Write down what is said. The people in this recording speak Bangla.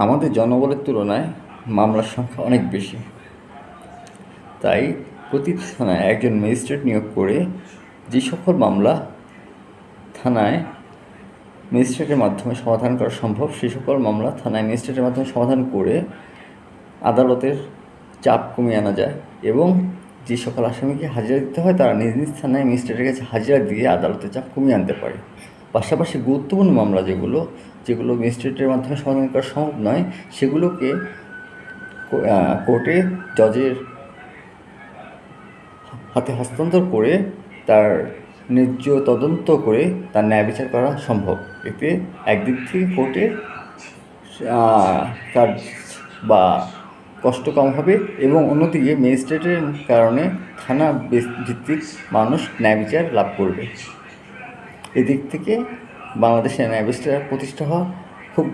আমাদের জনবলের তুলনায় মামলার সংখ্যা অনেক বেশি। তাই প্রতিটি থানায় একজন ম্যাজিস্ট্রেট নিয়োগ করে যে সকল মামলা থানায় ম্যাজিস্ট্রেটের মাধ্যমে সমাধান করা সম্ভব সেই সকল মামলা থানায় ম্যাজিস্ট্রেটের মাধ্যমে সমাধান করে আদালতের চাপ কমিয়ে আনা যায় এবং যে সকল আসামিকে হাজিরা দিতে হয় তারা নিজ নিজ থানায় ম্যাজিস্ট্রেটের কাছে হাজিরা দিয়ে আদালতের চাপ কমিয়ে আনতে পারে। পাশাপাশি গুরুত্বপূর্ণ মামলা যেগুলো ম্যাজিস্ট্রেটের মাধ্যমে সমাধান করা সম্ভব নয় সেগুলোকে কোর্টে জজের হাতে হস্তান্তর করে তার ন্যায্য তদন্ত করে তার ন্যায় বিচার করা সম্ভব। এতে একদিক থেকে কোর্টের কাজ বা কষ্ট কম হবে এবং অন্যদিকে ম্যাজিস্ট্রেটের কারণে থানা ভিত্তিক মানুষ ন্যায় বিচার লাভ করবে। এদিক থেকে বাংলাদেশে ন্যায় বিচার প্রতিষ্ঠা হওয়া খুব